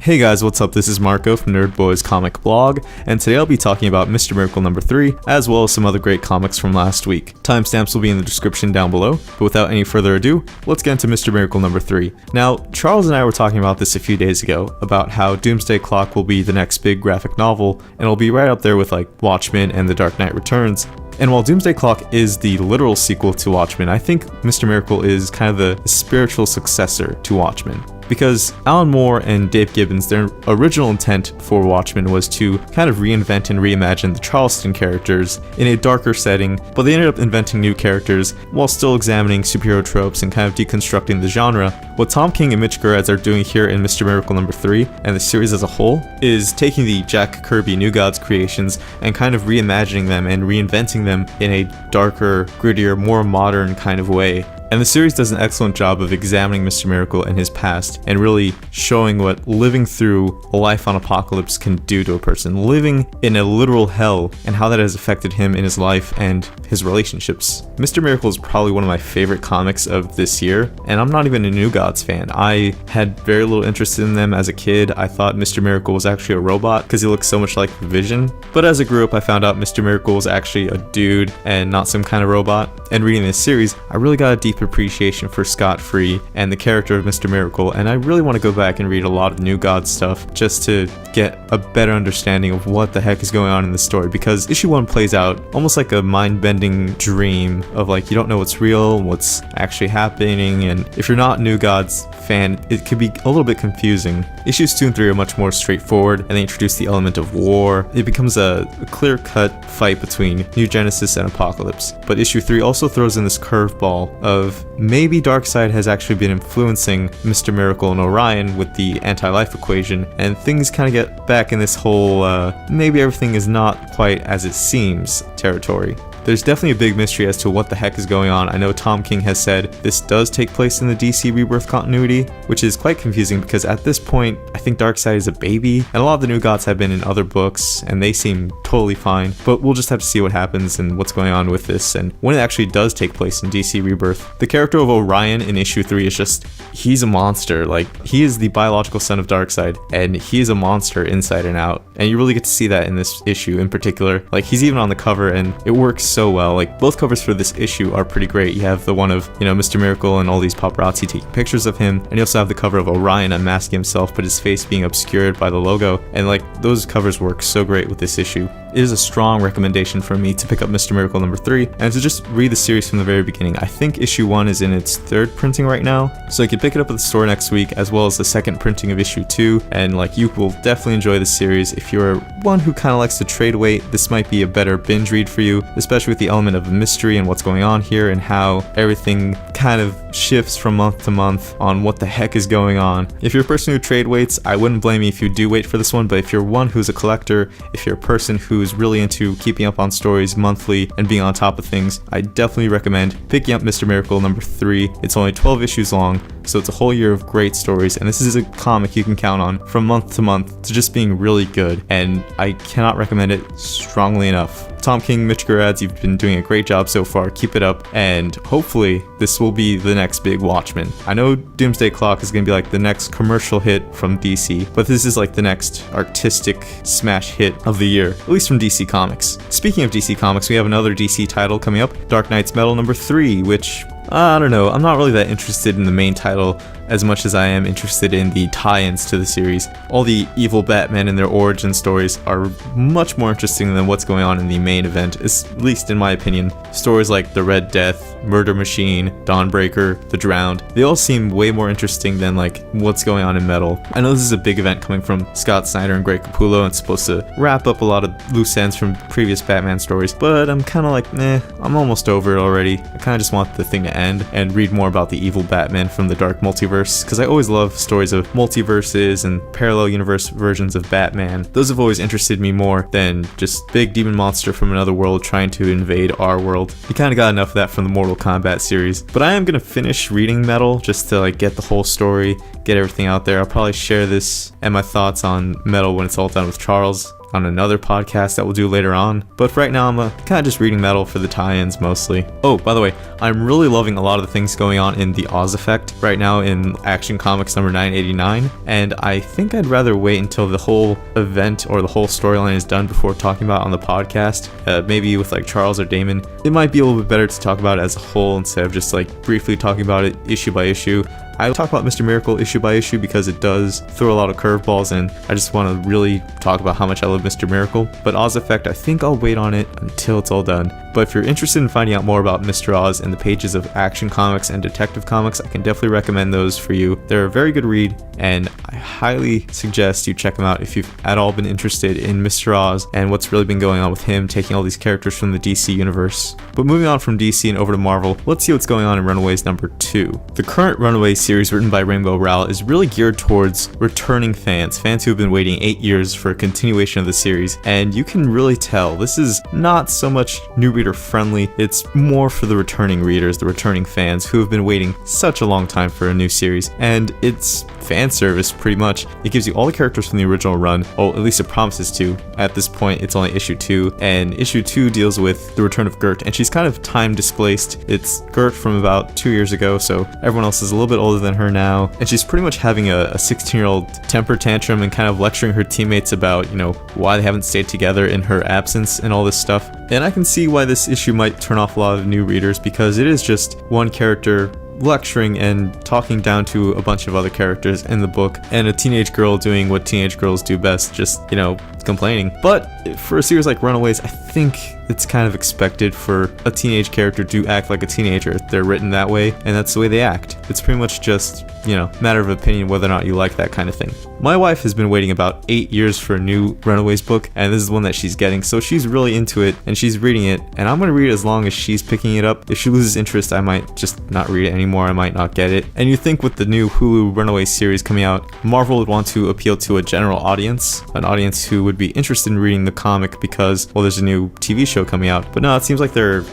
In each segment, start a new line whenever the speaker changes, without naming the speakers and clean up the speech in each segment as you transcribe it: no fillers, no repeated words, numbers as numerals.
Hey guys, what's up? This is Marco from Nerd Boys Comic Blog, and today I'll be talking about Mr. Miracle number 3, as well as some other great comics from last week. Timestamps will be in the description down below, but without any further ado, let's get into Mr. Miracle number 3. Now, Charles and I were talking about this a few days ago, about how Doomsday Clock will be the next big graphic novel, and it'll be right up there with like Watchmen and The Dark Knight Returns. And while Doomsday Clock is the literal sequel to Watchmen, I think Mr. Miracle is kind of the spiritual successor to Watchmen. Because Alan Moore and Dave Gibbons, their original intent for Watchmen was to kind of reinvent and reimagine the Charleston characters in a darker setting, but they ended up inventing new characters while still examining superhero tropes and kind of deconstructing the genre. What Tom King and Mitch Gerads are doing here in Mr. Miracle number 3, and the series as a whole, is taking the Jack Kirby New Gods creations and kind of reimagining them and reinventing them in a darker, grittier, more modern kind of way. And the series does an excellent job of examining Mr. Miracle and his past and really showing what living through a life on Apocalypse can do to a person, living in a literal hell, and how that has affected him in his life and his relationships. Mr. Miracle is probably one of my favorite comics of this year, and I'm not even a New Gods fan. I had very little interest in them as a kid. I thought Mr. Miracle was actually a robot because he looks so much like Vision. But as I grew up, I found out Mr. Miracle was actually a dude and not some kind of robot. And reading this series, I really got a deep appreciation for Scott Free and the character of Mr. Miracle, and I really want to go back and read a lot of New Gods stuff just to get a better understanding of what the heck is going on in the story, because issue 1 plays out almost like a mind-bending dream of like you don't know what's real, what's actually happening, and if you're not a New Gods fan, it could be a little bit confusing. Issues 2 and 3 are much more straightforward, and they introduce the element of war. It becomes a clear-cut fight between New Genesis and Apocalypse, but issue 3 also throws in this curveball of maybe Darkseid has actually been influencing Mr. Miracle and Orion with the anti-life equation, and things kind of get back in this whole maybe everything is not quite as it seems territory. There's definitely a big mystery as to what the heck is going on. I know Tom King has said this does take place in the DC Rebirth continuity, which is quite confusing because at this point, I think Darkseid is a baby, and a lot of the New Gods have been in other books, and they seem totally fine, but we'll just have to see what happens and what's going on with this, and when it actually does take place in DC Rebirth. The character of Orion in issue 3 is just, he's a monster. Like, he is the biological son of Darkseid, and he is a monster inside and out, and you really get to see that in this issue in particular. Like, he's even on the cover, and it works so well. Like, both covers for this issue are pretty great. You have the one of, you know, Mr. Miracle and all these paparazzi taking pictures of him, and you also have the cover of Orion unmasking himself but his face being obscured by the logo, and like, those covers work so great with this issue. It is a strong recommendation from me to pick up Mr. Miracle number 3 and to just read the series from the very beginning. I think issue 1 is in its 3rd printing right now, so you can pick it up at the store next week, as well as the 2nd printing of issue 2, and like, you will definitely enjoy the series. If you're one who kind of likes to trade weight, this might be a better binge read for you, especially with the element of mystery and what's going on here and how everything kind of shifts from month to month on what the heck is going on. If you're a person who trade weights, I wouldn't blame you if you do wait for this one, but if you're one who's a collector, if you're a person who's really into keeping up on stories monthly and being on top of things, I definitely recommend picking up Mr. Miracle number 3. It's only 12 issues long, so it's a whole year of great stories, and this is a comic you can count on from month to month to just being really good, and I cannot recommend it strongly enough. Tom King, Mitch Gerads, you've been doing a great job so far. Keep it up, and hopefully this will be the next big Watchmen. I know Doomsday Clock is going to be like the next commercial hit from DC, but this is like the next artistic smash hit of the year, at least from DC Comics. Speaking of DC Comics, we have another DC title coming up, Dark Knight's Metal number 3, which I don't know, I'm not really that interested in the main title as much as I am interested in the tie-ins to the series. All the evil Batman and their origin stories are much more interesting than what's going on in the main event, at least in my opinion. Stories like The Red Death, Murder Machine, Dawnbreaker, The Drowned, they all seem way more interesting than like what's going on in Metal. I know this is a big event coming from Scott Snyder and Greg Capullo, and it's supposed to wrap up a lot of loose ends from previous Batman stories, but I'm kind of like, I'm almost over it already. I kind of just want the thing to end and read more about the evil Batman from the Dark Multiverse, because I always love stories of multiverses and parallel universe versions of Batman. Those have always interested me more than just big demon monster from another world trying to invade our world. You kind of got enough of that from the Mortal Kombat series. But I am going to finish reading Metal just to like get the whole story, get everything out there. I'll probably share this and my thoughts on Metal when it's all done with Charles. on another podcast that we'll do later on, but for right now I'm kind of just reading Metal for the tie-ins mostly. Oh, by the way, I'm really loving a lot of the things going on in the Oz Effect right now in Action Comics number 989, and I think I'd rather wait until the whole event or the whole storyline is done before talking about it on the podcast. Maybe with like Charles or Damon, it might be a little bit better to talk about it as a whole instead of just like briefly talking about it issue by issue. I talk about Mr. Miracle issue by issue because it does throw a lot of curveballs, and I just want to really talk about how much I love Mr. Miracle. But Oz Effect, I think I'll wait on it until it's all done. But if you're interested in finding out more about Mr. Oz in the pages of Action Comics and Detective Comics, I can definitely recommend those for you. They're a very good read, and I highly suggest you check them out if you've at all been interested in Mr. Oz and what's really been going on with him taking all these characters from the DC universe. But moving on from DC and over to Marvel, let's see what's going on in Runaways number 2. The current Runaways series written by Rainbow Rowell is really geared towards returning fans who have been waiting 8 years for a continuation of the series, and you can really tell this is not so much new reader friendly, it's more for the returning readers, the returning fans who have been waiting such a long time for a new series, and it's fan service pretty much. It gives you all the characters from the original run, oh, at least it promises to. At this point it's only issue 2, and issue 2 deals with the return of Gert, and she's kind of time displaced. It's Gert from about 2 years ago, so everyone else is a little bit older than her now, and she's pretty much having a 16-year-old temper tantrum and kind of lecturing her teammates about, you know, why they haven't stayed together in her absence and all this stuff. And I can see why this issue might turn off a lot of new readers, because it is just one character lecturing and talking down to a bunch of other characters in the book, and a teenage girl doing what teenage girls do best, just, you know, complaining. But for a series like Runaways, I think it's kind of expected for a teenage character to act like a teenager. They're written that way, and that's the way they act. It's pretty much just, you know, matter of opinion whether or not you like that kind of thing. My wife has been waiting about 8 years for a new Runaways book, and this is one that she's getting, so she's really into it, and she's reading it, and I'm gonna read it as long as she's picking it up. If she loses interest, I might just not read it anymore, I might not get it. And you think with the new Hulu Runaways series coming out, Marvel would want to appeal to a general audience, an audience who would be interested in reading the comic because, well, there's a new TV show coming out. But no, it seems like they're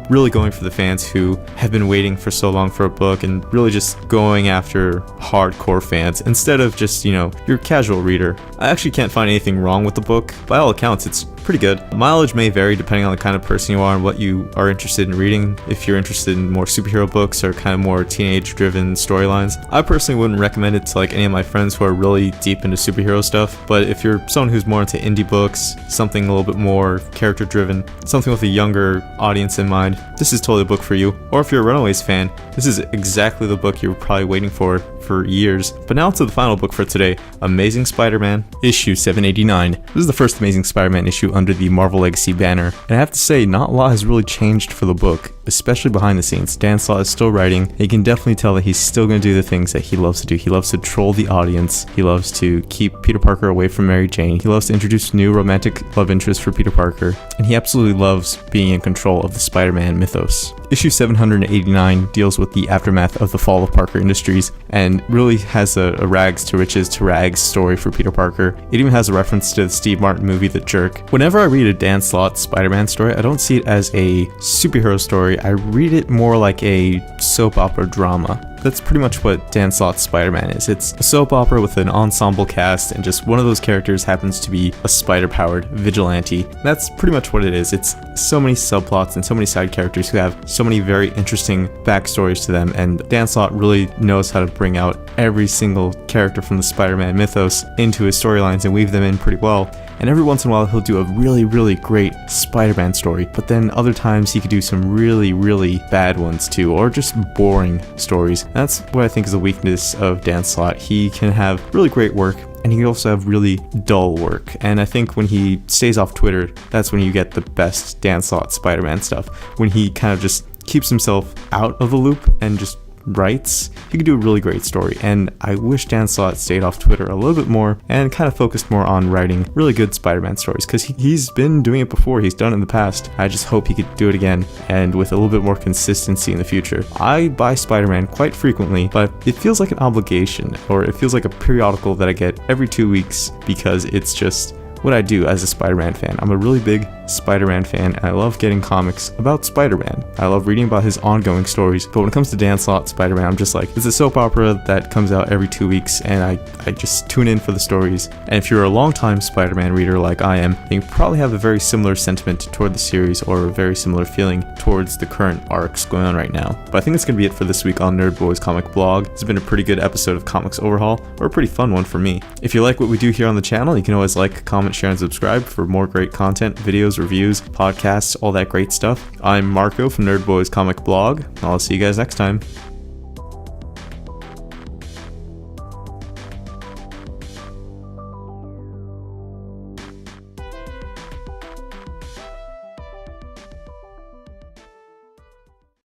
really going for the fans who have been waiting for so long for a book, and really just going after hardcore fans instead of just, you know, your casual reader. I actually can't find anything wrong with the book. By all accounts, it's pretty good. Mileage may vary depending on the kind of person you are and what you are interested in reading. If you're interested in more superhero books or kind of more teenage driven storylines, I personally wouldn't recommend it to like any of my friends who are really deep into superhero stuff. But if you're someone who's more into indie books, something a little bit more character driven, something with a younger audience in mind, this is totally a book for you. Or if you're a Runaways fan, this is exactly the book you're probably waiting for years. But now to the final book for today, Amazing Spider-Man issue 789. This is the first Amazing Spider-Man issue under the Marvel Legacy banner, and I have to say, not a lot has really changed for the book, especially behind the scenes. Dan Slott is still writing. You can definitely tell that he's still going to do the things that he loves to do. He loves to troll the audience. He loves to keep Peter Parker away from Mary Jane. He loves to introduce new romantic love interests for Peter Parker, and he absolutely loves being in control of the Spider-Man mythos. Issue 789 deals with the aftermath of the fall of Parker Industries, and really has a rags to riches to rags story for Peter Parker. It even has a reference to the Steve Martin movie The Jerk. Whenever I read a Dan Slott Spider-Man story, I don't see it as a superhero story. I read it more like a soap opera drama. That's pretty much what Dan Slott's Spider-Man is. It's a soap opera with an ensemble cast, and just one of those characters happens to be a spider-powered vigilante. That's pretty much what it is. It's so many subplots and so many side characters who have so many very interesting backstories to them, and Dan Slott really knows how to bring out every single character from the Spider-Man mythos into his storylines and weave them in pretty well. And every once in a while he'll do a really, really great Spider-Man story, but then other times he could do some really, really bad ones too, or just boring stories. That's what I think is a weakness of Dan Slott. He can have really great work, and he can also have really dull work. And I think when he stays off Twitter, that's when you get the best Dan Slott Spider-Man stuff. When he kind of just keeps himself out of the loop and just writes, he could do a really great story. And I wish Dan Slott stayed off Twitter a little bit more and kind of focused more on writing really good Spider-Man stories, because he's been doing it before. He's done it in the past. I just hope he could do it again, and with a little bit more consistency in the future. I buy Spider-Man quite frequently, but it feels like an obligation, or it feels like a periodical that I get every 2 weeks, because it's just what I do as a Spider-Man fan. I'm a really big Spider-Man fan, and I love getting comics about Spider-Man. I love reading about his ongoing stories, but when it comes to Dan Slott Spider-Man, I'm just like, it's a soap opera that comes out every 2 weeks, and I just tune in for the stories. And if you're a longtime Spider-Man reader like I am, then you probably have a very similar sentiment toward the series, or a very similar feeling towards the current arcs going on right now. But I think that's going to be it for this week on Nerd Boys Comic Blog. It's been a pretty good episode of Comics Overhaul, or a pretty fun one for me. If you like what we do here on the channel, you can always like, comment, share, and subscribe for more great content, videos, reviews, podcasts, all that great stuff. I'm Marco from Nerd Boys Comic Blog. I'll see you guys next time.